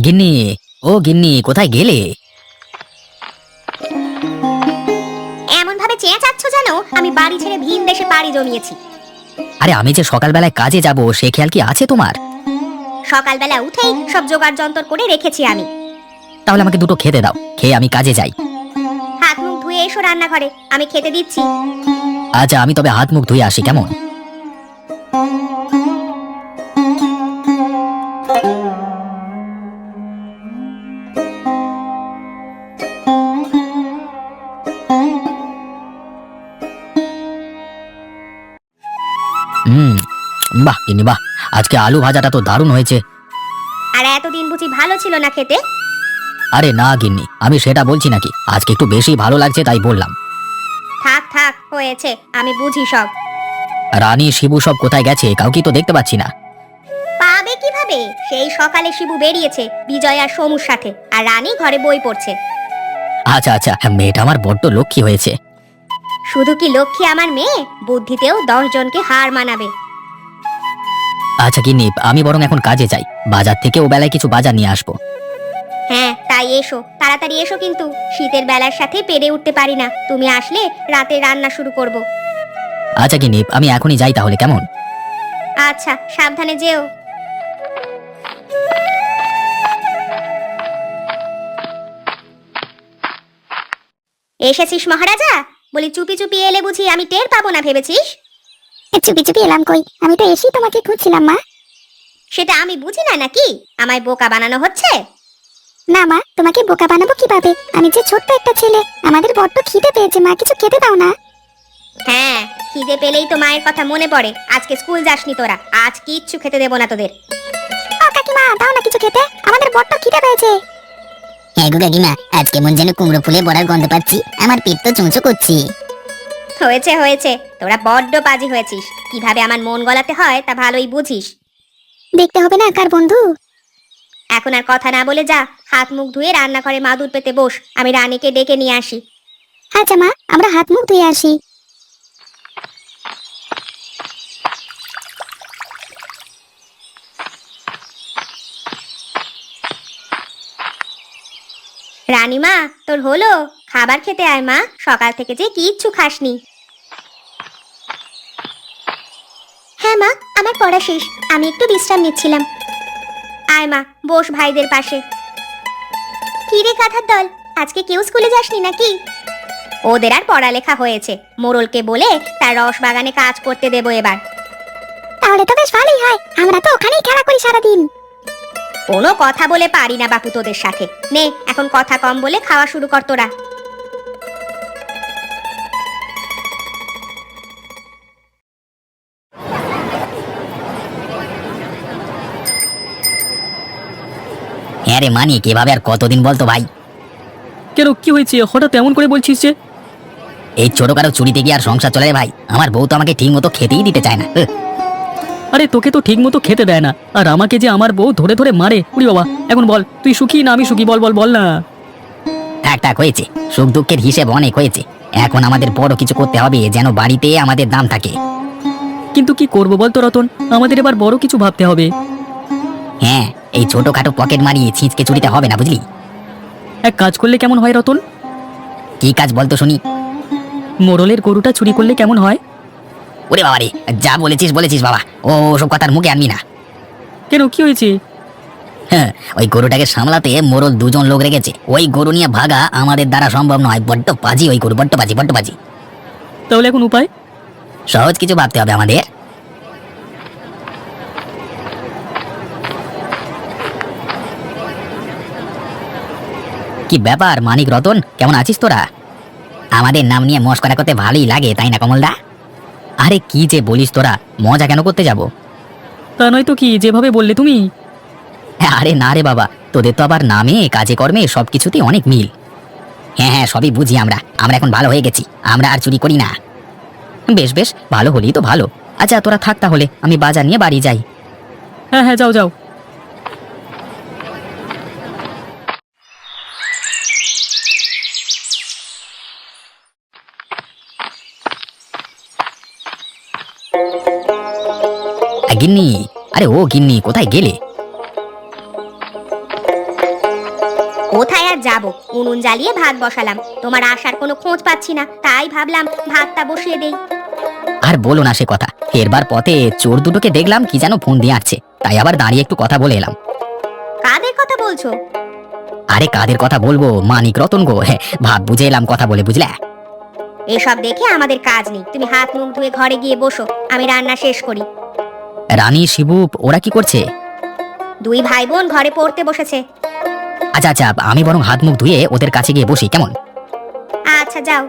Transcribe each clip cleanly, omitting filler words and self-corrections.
গিন্নি, ও গিন্নি, কোথায় গেলে? এমন ভাবে চেঁচাচ্ছ যেন আমি বাড়ি ছেড়ে ভিন দেশে পাড়ি জমিয়েছি। আরে আমি যে সকালবেলায় কাজে যাব সে খেয়াল কি আছে তোমার? সকালবেলা উঠেই সব জোগাড় যন্তর করে রেখেছি আমি। তাহলে আমাকে দুটো খেতে দাও, খেয়ে আমি কাজে যাই। হাত মুখ ধুয়ে এসো রান্নাঘরে, আমি খেতে দিচ্ছি। আচ্ছা, আমি তবে হাত মুখ ধুয়ে আসি, কেমন? হুম। বাহ গিন্নি বাহ, আজকে আলু ভাজাটা তো দারুণ হয়েছে। আর এতদিন বুঝি ভালো ছিল না খেতে? আরে না গিন্নি, আমি সেটা বলছি নাকি, আজকে একটু বেশি ভালো লাগছে তাই বললাম। থাক থাক, হয়েছে, আমি বুঝি সব। রানী শিবু সব কোথায় গেছে? কাউকে তো দেখতে পাচ্ছি না। পাবে কিভাবে? সেই সকালে শিবু বেরিয়েছে বিজয় আর সমুর সাথে, আর রানী ঘরে বই পড়ছে। আচ্ছা আচ্ছা, মেয়েটা আমার বড্ড লক্ষ্মী হয়েছে। শুধু কি লক্ষ্মী আমার মেয়ে, বুদ্ধিতেও 10 জনকে হার মানাবে। আচ্ছা গিন্নি, আমি বরং এখন কাজে যাই, বাজার থেকে ও বেলায় কিছু বাজার নিয়ে আসবো। হ্যাঁ তাই এসো, তাড়াতাড়ি এসো, কিন্তু শীতের বেলার সাথে পেরে উঠতে পারি না, তুমি আসলে রাতে রান্না শুরু করব। আচ্ছা গিন্নি, আমি এখনই যাই তাহলে, কেমন? আচ্ছা, সাবধানে যেও। এসেছিস মহারাজা? বলি চুপি চুপি এলে বুঝি আমি টের পাবো না ভেবেছিস? চুপি চুপি এলাম কই, আমি তো এসেই তোমাকে খুঁজছিলাম মা। সেটা আমি বুঝি না নাকি? আমায় বোকা বানানো হচ্ছে? না মা, তোমাকে বোকা বানাবো কিভাবে? আমি যে ছোট্ট একটা ছেলে, আমাদের বড্ড খিদে পেয়েছে মা, কিছু খেতে দাও না। হ্যাঁ, খিদে পেলেই তো মায়ের কথা মনে পড়ে। আজকে স্কুল যাসনি তোরা, আজ কিচ্ছু খেতে দেবো না তোদের। ও কাকিমা, দাও না কিছু খেতে, আমাদের বড্ড খিদে পেয়েছে। হ্যাঁ গো কাকিমা, আজকে মন যেন কুমড়ো ফুলে বড়ার গন্ধ পাচ্ছি, আমার পেট তো চুঁচো করছি। হয়েছে হয়েছে, তোরা বড্ড পাজি হয়েছিস, কিভাবে আমার মন গলাতে হয় তা ভালোই বুঝিস। দেখতে হবে না কার বন্ধু। এখন আর কথা না বলে যা, হাত মুখ ধুয়ে রান্নাঘরে মাদুর পেতে বস, আমি রানীকে ডেকে নিয়ে আসি। আচ্ছা মা, আমরা হাত মুখ ধুয়ে আসি। রানীমা, তোর হলো? খাবার খেতে আয় মা, সকাল থেকে যে কিচ্ছু খাসনি। হ্যাঁ মা, আমার পড়া শেষ, আমি একটু বিশ্রাম নিচ্ছিলাম। আয় মা, বস ভাইদের পাশে। কি রে কাঁথার দল, আজকে কেউ স্কুলে যাসনি নাকি? ওদের আর পড়ালেখা হয়েছে, মোড়লকে বলে তার রস বাগানে কাজ করতে দেবো এবার। তাহলে তো বেশ ভালোই হয়, আমরা তো ওখানেই খেলা করি সারাদিন। কোনো কথা বলে পারি না বাপু তোদের সাথে। নে, এখন কথা কম বলে খাওয়া শুরু কর তোরা। হ্যাঁ রে মানিক, এভাবে আর কতদিন বলতো ভাই? কেন, কি হয়েছে হঠাৎ এমন করে বলছিস যে? এই ছোটখাটো চুরিতে কি আর সংসার চলে রে ভাই? আমার বউ তো আমাকে ঠিক মতো খেতেই দিতে চায় না। আরে তোকে তো ঠিক মতো খেতে দেয় না, আর আমাকে যে আমার বউ ধরে ধরে মারে। উড়ি বাবা, এখন বল তুই সুখী না আমি সুখী, বল বল বল না। থাক থাক, হয়েছে, সুখ দুঃখের হিসেব অনেক হয়েছে। এখন আমাদের বড় কিছু করতে হবে, যেন বাড়িতে আমাদের দাম থাকে। কিন্তু কি করবো বলতো রতন, আমাদের এবার বড় কিছু ভাবতে হবে। হ্যাঁ, এই ছোটখাটো পকেট মারিয়ে ছিঁচকে চুরিতে হবে না, বুঝলি? এক কাজ করলে কেমন হয় রতন? কি কাজ বলতো শুনি? মোড়লের গরুটা চুরি করলে কেমন হয়? ওরে বাবা রে, যা বলেছিস বলেছিস বাবা, ও সব কথার মুখে আনবি না। কেন, কি হয়েছে? হ্যাঁ, ওই গরুটাকে সামলাতে মোড়ল 2 জন লোক রেখেছে, ওই গরু নিয়ে ভাগা আমাদের দ্বারা সম্ভব নয়। বড্ড পাজি ওই গরু, বড্ড পাজি, বড্ড পাজি। তাহলে এখন উপায়? সহজ কিছু ভাবতে হবে আমাদের। কি ব্যাপার মানিক, রতন, কেমন আছিস তোরা? আমাদের নাম নিয়ে মস্করা করতে ভালোই লাগে, তাই না কমলদা? আরে কি যে বলিস তোরা, মজা কেন করতে যাব? তা নয় তো কি, যেভাবে বললে তুমি। আরে না রে বাবা, তোদের তো আবার নামে কাজে কর্মে সবকিছুতেই অনেক মিল। হ্যাঁ হ্যাঁ, সবই বুঝি আমরা, আমরা এখন ভালো হয়ে গেছি, আমরা আর চুরি করি না। বেশ বেশ, ভালো হলেই তো ভালো। আচ্ছা তোরা থাক তাহলে, আমি বাজার নিয়ে বাড়ি যাই। হ্যাঁ হ্যাঁ, যাও যাও। গিন্নি, আরে ও গিন্নি, কোথায় গেলে? কোথায় আর যাব, উনুন জ্বালিয়ে ভাত বসালাম, তোমার আসার কোনো খোঁজ পাচ্ছি না, তাই ভাবলাম ভাতটা বসিয়ে দেই। আর বলো না সে কথা, ফেরবার পথে চোর দুটোকে দেখলাম কি যেন ফোন দিয়ে আসছে, তাই আবার দাঁড়িয়ে একটু কথা বলে এলাম। কাদের কথা বলছো? আরে কাদের কথা বলবো, মানিক রতন গো, ভাব বুঝে এলাম কথা বলে, বুঝলে? এসব দেখে আমাদের কাজ নেই, তুমি হাত মুখ ধুয়ে ঘরে গিয়ে বসো, আমি রান্না শেষ করি। রানী, শিবু ওরা কি করছে? দুই ভাই বোন ঘরে পড়তে বসেছে। আচ্ছা আচ্ছা, আমি বরং হাত মুখ ধুয়ে ওদের কাছে গিয়ে বসি, কেমন? আচ্ছা যাও।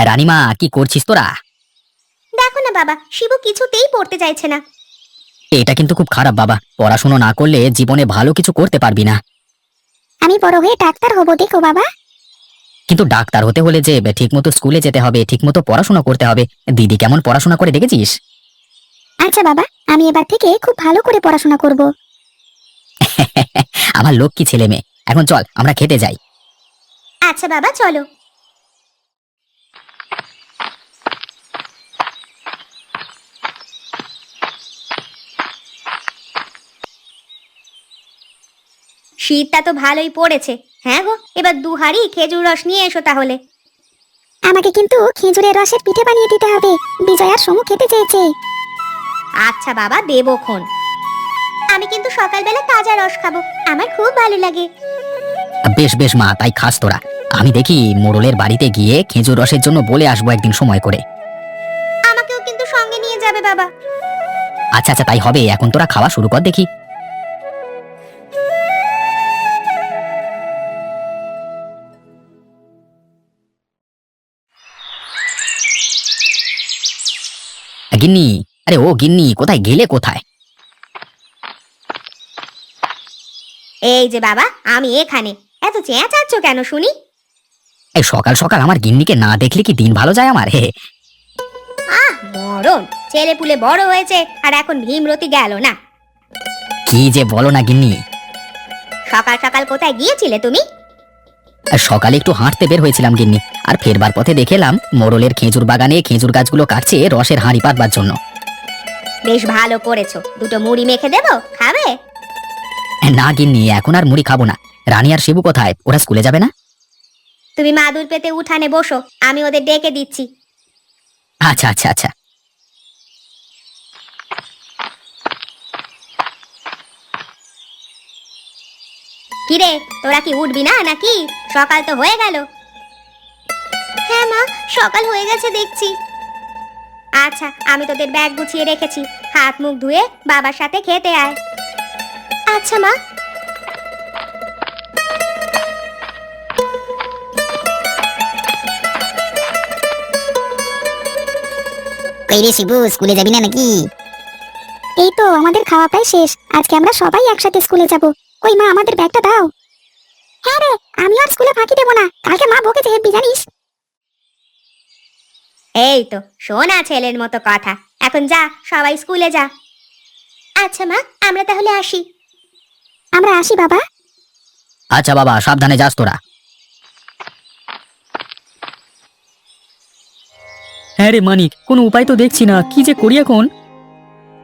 রানীমা, কি করছিস তোরা? দেখো না বাবা, শিবু কিছুতেই পড়তে চাইছে না। এটা কিন্তু খুব খারাপ বাবা, পড়াশোনা না করলে জীবনে ভালো কিছু করতে পারবি না। আমি বড় হয়ে ডাক্তার হব, দেখো বাবা। কিন্তু ডাক্তার হতে হলে যে ঠিকমতো স্কুলে যেতে হবে, ঠিকমতো পড়াশোনা করতে হবে। দিদি কেমন পড়াশোনা করে দেখেছিস? আচ্ছা বাবা, আমি এবার থেকে খুব ভালো করে পড়াশোনা করব। আমার লক্ষ্মী ছেলে মেয়ে। এখন চল আমরা খেতে যাই। আচ্ছা বাবা চলো। শীতটা তো ভালোই পড়েছে। হ্যাঁ গো, এবার 2 হাঁড়ি খেজুর রস নিয়ে এসো তাহলে। আমাকে কিন্তু খেজুরের রসের পিঠে বানিয়ে দিতে হবে, বিজয় আর সমু খেতে চেয়েছে। আচ্ছা বাবা, দেবক্ষণ। আমি কিন্তু সকালবেলা তাজা রস খাবো, আমার খুব ভালো লাগে। বেশ বেশ মা, তাই খাস তোরা। আমি দেখি মোড়লের বাড়িতে গিয়ে খেজুর রসের জন্য বলে আসবো একদিন সময় করে। আমাকেও কিন্তু সঙ্গে নিয়ে যাবে বাবা। আচ্ছা আচ্ছা, তাই হবে। এখন তোরা খাওয়া শুরু কর দেখি। গিন্নি, আরে ও গিন্নি, কোথায় গেলে কোথায়? এই যে বাবা, আমি এখানে। এত চেঁচাচ্ছ কেন শুনি? এই সকাল সকাল আমার গিন্নিকে না দেখলে কি দিন ভালো যায় আমার? হে আহ মরণ, ছেলে পুলে বড় হয়েছে আর এখন ভীমরতি গেল না। কি যে বলো না গিন্নি। সকাল সকাল কোথায় গিয়েছিলে তুমি? আর সকালে একটু হাঁটতে বের হয়েছিলাম গিন্নি, আর ফেরবার পথে দেখেলাম মোড়লের খেজুর বাগানে খেজুর গাছগুলো কাটছে রসের হাঁড়ি পাতবার জন্য। বেশ ভালো করেছো, দুটো মুড়ি মেখে দেবো, খাবে? না গিন্নি, এখন আর মুড়ি খাবো না। রানী আর শিবু কোথায়? ওরা স্কুলে যাবে না? তুমি মাদুর পেতে উঠানে বসো, আমি ওদের ডেকে দিচ্ছি। আচ্ছা আচ্ছা আচ্ছা। কিরে, তোরা কি উঠবি না নাকি? সকাল তো হয়ে গেল। হ্যাঁ মা, সকাল হয়ে গেছে দেখছি। আচ্ছা, আমি তোদের ব্যাগ গুছিয়ে রেখেছি, হাত মুখ ধুয়ে বাবার সাথে খেতে আয়। আচ্ছা মা। কই রে শিবু, স্কুলে যাবি না নাকি? এই তো আমাদের খাওয়া প্রায় শেষ, আজকে আমরা সবাই একসাথে স্কুলে যাব। ওই মা, আমাদের ব্যাগটা দাও। হ্যাঁ রে, আমি আর স্কুলে ফাঁকি দেবো না, কালকে মা বকেছে হেব্বি, জানিস? এই তো সোনা ছেলের মতো কথা। এখন যা, সবাই স্কুলে যা। আচ্ছা মা, আমরা তাহলে আসি। আমরা আসি বাবা। আচ্ছা বাবা, সাবধানে যাস তোরা। হ্যাঁ রে মানিক, কোনো উপায় তো দেখছি না, কি যে করি এখন।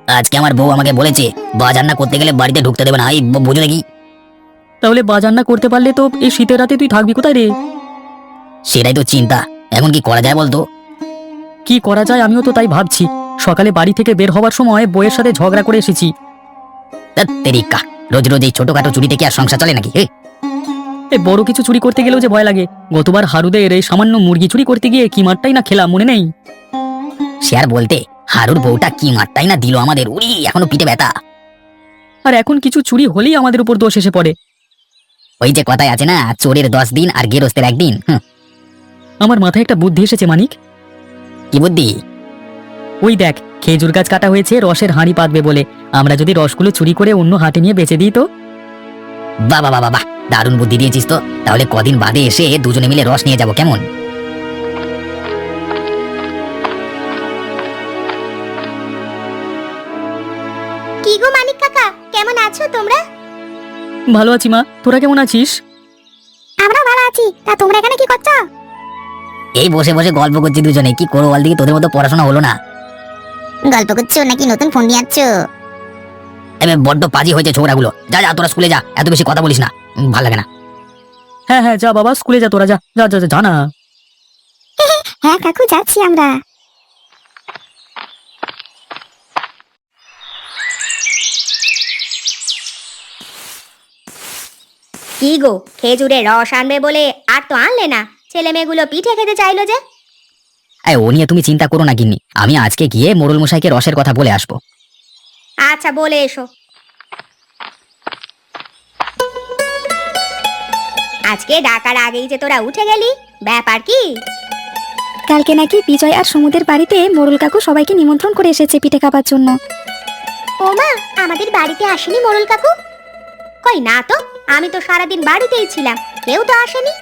আজকে আমার বউ আমাকে বলেছে বাজার না করতে গেলে বাড়িতে ঢুকতে দেবে না, এই বুঝো নাকি? তাহলে বাজার না করতে পারলে তো এই শীতের রাতে তুই থাকবি কোথায় রে? সেটাই তো চিন্তা, এখন কি করা যায় বলতো? কি করা যায় আমিও তো তাই ভাবছি। সকালে বাড়ি থেকে বের হওয়ার সময় বইয়ের সাথে ঝগড়া করে এসেছি। তেরিকা, রোজ রোজ এই ছোটখাটো চুরি থেকে আর সংসার চলে নাকি? এই বড় কিছু চুরি করতে গেলেও যে ভয় লাগে। গতবার হারুদের এই সামান্য মুরগি চুরি করতে গিয়ে কি মারটাই না খেলাম, মনে নেই? সে আর বলতে, হারুর বউটা কি মারটাই না দিল আমাদের, উড়ি এখনো পিঠে ব্যথা। আর এখন কিছু চুরি হলেই আমাদের উপর দোষ এসে পড়ে। ওই যে কথায় আছে না, চোরের 10 দিন আর গেরস্তের 1 দিন। আমার মাথায় একটা বুদ্ধি এসেছে মানিক। কি বুদ্ধি? ওই দেখ, খেজুর গাছ কাটা হয়েছে রসের হাঁড়ি পাতবে বলে। আমরা যদি রসগুলো চুরি করে অন্য হাটে নিয়ে বেচে দিই তো? বাবা বাবা বাবা, দারুণ বুদ্ধি দিয়েছিস তো। তাহলে কদিন বাদে এসে দুজনে মিলে রস নিয়ে যাব, কেমন? কি গো মানিক কাকা, কেমন আছো তোমরা? ভালো আছি মা, তোরা কেমন আছিস? আমরা ভালো আছি, তা তোমরা এখানে কি করছো? এই বসে বসে গল্প করছি দুজনে, কি করবো বল, দিকে তোদের মতো পড়াশোনা হলো না। গল্প করছো নাকি নতুন ফোন নিয়ে আসছো? এবার বড্ড পাজি হয়েছে ছোকরাগুলো। যা যা তোরা স্কুলে যা, এত বেশি কথা বলিস না, ভালো লাগে না। হ্যাঁ হ্যাঁ, যা বাবা, স্কুলে যা, তোরা যা যা যা যা, যা না। হ্যাঁ কাকু, যাচ্ছি আমরা। কি গো, খেজুরের রস আনবে বলে আর তো আনলে না? ছেলে মেয়েগুলো পিঠে খেতে চাইলো যে। ও নিয়ে তুমি চিন্তা করো না গিন্নি, আমি আজকে গিয়ে মোড়ল মশাইকে রসের কথা বলে আসবো। আচ্ছা, বলে এসো। আজকে ডাকার আগেই যে তোরা উঠে গেলি, ব্যাপার কি? কালকে নাকি বিজয় আর সমুদ্রের বাড়িতে মোড়ল কাকু সবাইকে নিমন্ত্রণ করে এসেছে পিঠে খাবার জন্য। ও মা, আমাদের বাড়িতে আসেনি মোড়ল কাকু? কই না তো, আমি তো সারাদিন বাড়িতেই ছিলাম, কেউ তো আসেনি।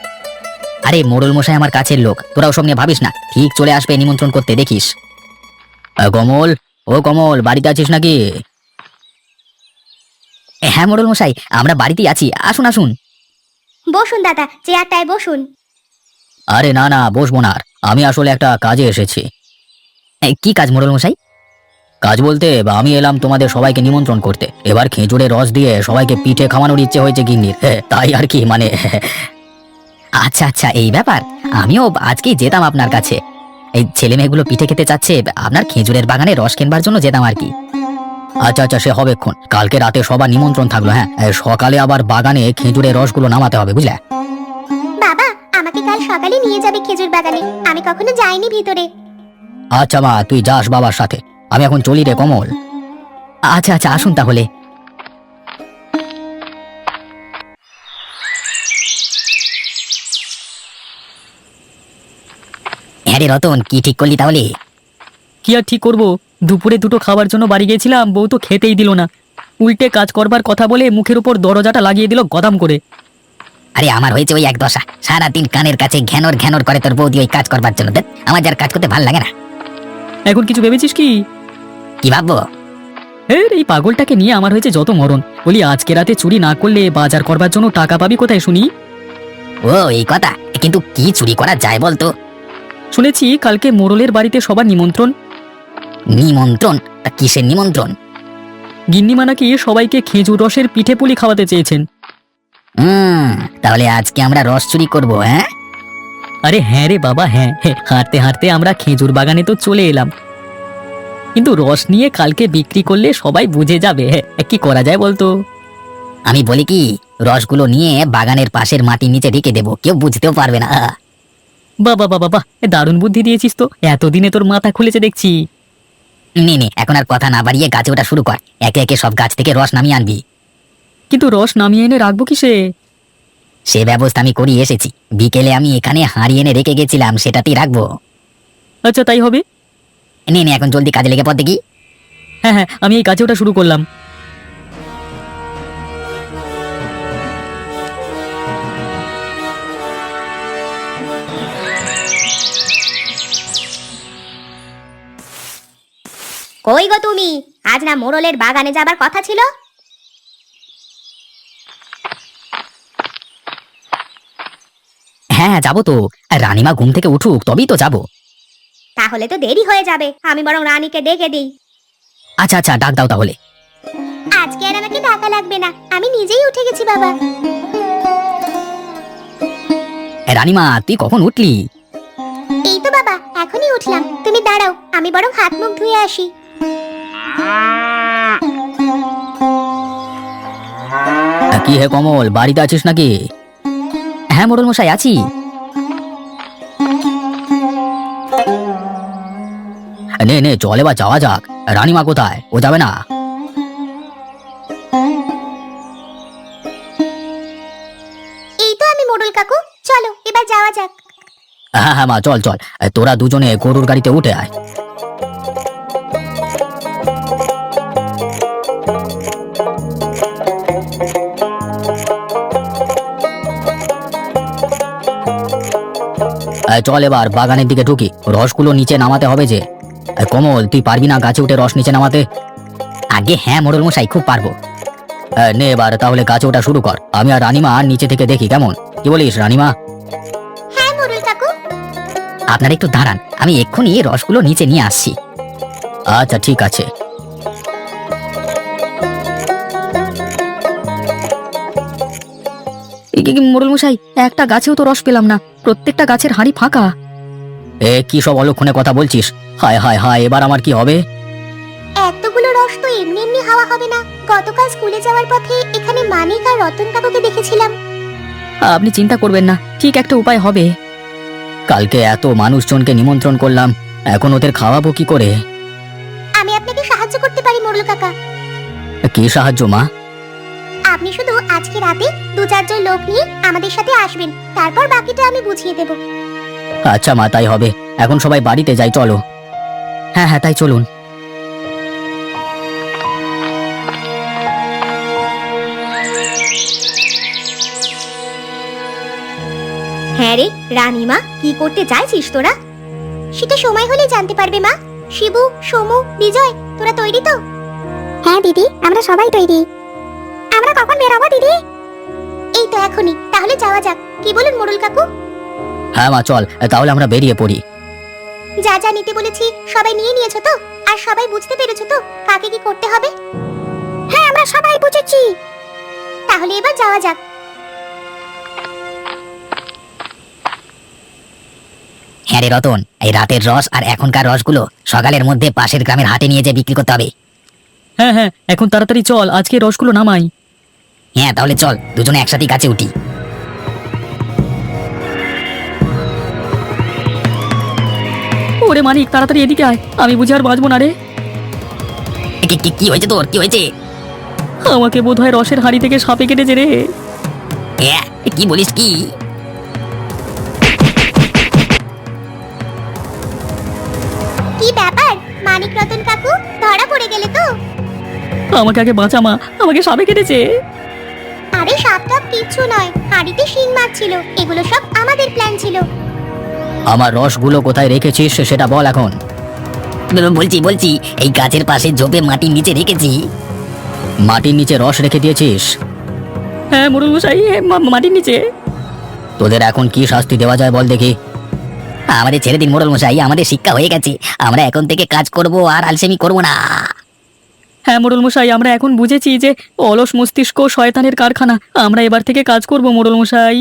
আরে মোড়ল মশাই আমার কাছের লোক, তোরা ওসব নিয়ে ভাবিস না, ঠিক চলে আসবে নিমন্ত্রণ করতে, দেখিস। কমল, ও কমল, বাড়িতে আছিস নাকি? হ্যাঁ মোড়ল মশাই, আমরা বাড়িতেই আছি, আসুন আসুন। বসুন দাদা, চেয়ারটায় বসুন। আরে না না, বসবো না আর, আমি আসলে একটা কাজে এসেছি। কি কাজ মোড়ল মশাই? কাজ বলতে আমি এলাম তোমাদের সবাইকে নিমন্ত্রণ করতে। এবার খেজুরের রস দিয়ে সবাইকে পিঠে খাওয়ানোর ইচ্ছে হয়েছে গিন্নির, তাই আর কি, মানে। আচ্ছা আচ্ছা, এই ব্যাপার। আমিও আজকেই যেতাম আপনার কাছে, এই ছেলে মেয়েগুলো পিঠে খেতে চাচ্ছে, আপনার খেজুরের বাগানে রস কিনবার জন্য যেতাম আর কি। আচ্ছা আচ্ছা, সে হবেক্ষণ, কালকে রাতে সবার নিমন্ত্রণ থাকলো। হ্যাঁ, সকালে আবার বাগানে খেজুরের রসগুলো নামাতে হবে, বুঝলে? বাবা, আমাকে কাল সকালে নিয়ে যাবে খেজুর বাগানে, আমি কখনো যাইনি ভিতরে। আচ্ছা মা, তুই যাস বাবার সাথে, আমি এখন চলি রে কমল। আচ্ছা আচ্ছা, আসুন তাহলে। হ্যাঁ রে রতন, কি ঠিক করলি তাহলে? কি আর ঠিক করবো, দুপুরে দুটো খাবার জন্য বাড়ি গেছিলাম, বউ তো খেতেই দিল না, উল্টে কাজ করবার কথা বলে মুখের উপর দরজাটা লাগিয়ে দিল গদাম করে। আরে আমার হয়েছে ওই এক দশা, সারাদিন কানের কাছে ঘ্যানর ঘ্যানর করে তোর বৌদি ওই কাজ করবার জন্য। দেখ, আমার যার কাজ করতে ভালো লাগে না। এখন কিছু ভেবেছিস কি? কি ভাববো? এই পাগলটাকে নিয়ে আমার হয়েছে যত মরণ। বলি আজকে রাতে চুরি না করলে বাজার করবার জন্য টাকা পাবি কোথায় শুনি? ও এই কথা, কিন্তু কি চুরি করা যায় বলতো? শুনেছি কালকে মোড়লের বাড়িতে সবার নিমন্ত্রণ। নিমন্ত্রণ? তা কিসের নিমন্ত্রণ? গিন্নিমা নাকি সবাইকে খেজুর রসের পিঠে পুলি খাওয়াতে চেয়েছেন। তাহলে আজকে আমরা রস চুরি করবো? হ্যাঁ আরে হ্যাঁ রে বাবা, হ্যাঁ হ্যাঁ, হাঁটতে হাঁটতে আমরা খেজুর বাগানে তো চলে এলাম, কিন্তু রস নিয়ে কালকে বিক্রি করলে সবাই বুঝে যাবে। হ্যাঁ, কি করা যায় বলতো? আমি বলি কি, রসগুলো নিয়ে বাগানের পাশের মাটির নিচে ঢেকে দেবো, কেউ বুঝতেও পারবে না। বাবা বাবা বাহ, দারুণ বুদ্ধি দিয়েছিস তো, এতদিনে তোর মাথা খুলেছে দেখছি। নে নে, এখন আর কথা না বাড়িয়ে গাছে ওটা শুরু কর, একে একে সব গাছ থেকে রস নামিয়ে আনবি। কিন্তু রস নামিয়ে এনে রাখবো কিসে? সে ব্যবস্থা আমি করিয়ে এসেছি, বিকেলে আমি এখানে হাঁড়ি এনে রেখে গেছিলাম, সেটাতেই রাখবো। আচ্ছা তাই হবে। নে নে, এখন জলদি কাজে লেগে পড় দেখি। হ্যাঁ হ্যাঁ, আমি এই কাজে ওটা শুরু করলাম। কই গো তুমি, আজ না মোড়লের বাগানে যাবার কথা ছিল? হ্যাঁ যাবো তো, রানীমা ঘুম থেকে উঠুক তবেই তো যাবো। তাহলে তো দেরি হয়ে যাবে, আমি বরং রানীকে ডেকে দিই। আচ্ছা আচ্ছা, ডাক দাও তাহলে। আজকে আর আমাকে ডাকা লাগবে না, আমি নিজেই উঠে গেছি বাবা। রানীমা, তুই কখন উঠলি? এই তো বাবা, এখনই উঠলাম, তুমি দাঁড়াও, আমি বরং হাত মুখ ধুয়ে আসি। কি হে কমল, বাড়িতে আছিস নাকি? হ্যাঁ মোড়ল মশাই, আছি। নে নে, চলে বা যাওয়া যাক। রানীমা কোথায়? ও যাবে না? এই তো আমি মোড়ল কাকু, চলো এবার যাওয়া যাক। হ্যাঁ হ্যাঁ মা, চল চল, তোরা দুজনে গরুর গাড়িতে উঠে আয়। চল এবার বাগানের দিকে ঢুকি, রসগুলো নিচে নামাতে হবে যে। কমল, তুই পারবি না গাছে উঠে রস নিচে নামাতে? আগে হ্যাঁ মোড়ল মশাই, খুব পারবো। নে এবার তাহলে গাছে ওঠা শুরু কর, আমি আর রানীমা নিচে থেকে দেখি, কেমন? কি বলিস রানীমা? হ্যাঁ মোড়ল কাকু। আপনারা একটু দাঁড়ান, আমি এক্ষুনি এই রসগুলো নিচে নিয়ে আসছি। আচ্ছা ঠিক আছে। মোড়ল মশাই, একটা গাছেও তো রস পেলাম না, প্রত্যেকটা গাছের হাঁড়ি ফাঁকা। এ কি সব অলক্ষণে কথা বলছিস? হায় হায় হায়, এবার আমার কি হবে? এতগুলো রস তো এমনি এমনি হাওয়া হবে না। গতকাল স্কুলে যাওয়ার পথে এখানে মানিক আর রতন কাকুকে দেখেছিলাম। আপনি চিন্তা করবেন না, ঠিক একটা উপায় হবে। কালকে এত মানুষজনকে নিমন্ত্রণ করলাম, এখন ওদের খাওয়াবো কি করে? আমি আপনাকে সাহায্য করতে পারি মোড়ল কাকা। কি সাহায্য মা? আপনি শুধু আজকে রাতে 2-4 জন লোক নিয়ে আমাদের সাথে আসবেন, তারপর বাকিটা আমি বুঝিয়ে দেব। আচ্ছা মা, তাই হবে। এখন সবাই বাড়িতে যাই, চলো। হ্যাঁ হ্যাঁ, তাই চলুন। হ্যাঁ রে রানীমা, কি করতে চাইছিস তোরা? সেটা সময় হলে জানতে পারবে মা। শিবু, সমু, বিজয়, তোরা তৈরি তো? হ্যাঁ দিদি, আমরা সবাই তৈরি। আমরা কখন বেরোবো দিদি? এই তো এখনই, তাহলে যাওয়া যাক। কি বলুন মোড়ল কাকু? হ্যাঁ মা, চল তাহলে আমরা বেরিয়ে পড়ি। যা যা নিতে বলেছি সবাই নিয়ে নিয়েছো তো? আর সবাই বুঝতে পেরেছো তো কাকে কি করতে হবে? হ্যাঁ, আমরা সবাই বুঝেছি। তাহলে এবার যাওয়া যাক। হ্যাঁ রে রতন, এই রাতের রস আর এখনকার রসগুলো সকালের মধ্যে পাশের গ্রামের হাটে নিয়ে যেয়ে বিক্রি করতে হবে। হ্যাঁ হ্যাঁ, এখন তাড়াতাড়ি চল, আজকে রসগুলো নামাই। হ্যাঁ তাহলে চল, দুজনে একসাথে গাছে উঠি। ওরে মানিক, তাড়াতাড়ি এদিকে আয়, আমি বুঝি আর বাঁচবো না রে। কি হয়েছে তোর, কি হয়েছে? আমাকে বোধহয় রসের হাঁড়ি থেকে সাপে কেটেছে রে। হ্যাঁ, কি বলিস কি? কি ব্যাপার মানিক, রতন কাকু, ধরা পড়ে গেলে তো? আমাকে আগে বাঁচা মা, আমাকে সাপে কেটেছে। আরে সাপ টাপ কিচ্ছু নয়, হাড়িতে শিং মাছ ছিল। এগুলো সব আমাদের প্ল্যান ছিল। আমার রসগুলো কোথায় রেখেছিস সেটা বল এখন। বলছি এই গাছের পাশে ঝোপে মাটির নিচে রেখেছি। মাটির নিচে রস রেখে দিয়েছিস? হ্যাঁ মোড়ল মশাই, মাটির নিচে। তোদের এখন কি শাস্তি দেওয়া যায় বল দেখি। আমাদের ছেড়ে দিন মোড়ল মশাই, আমাদের শিক্ষা হয়ে গেছে। আমরা এখন থেকে কাজ করব আর আলসেমি করব না। হ্যাঁ মোড়ল মশাই, আমরা এখন বুঝেছি যে অলস মস্তিষ্ক শয়তানের কারখানা। আমরা এবার থেকে কাজ করব মোড়ল মশাই।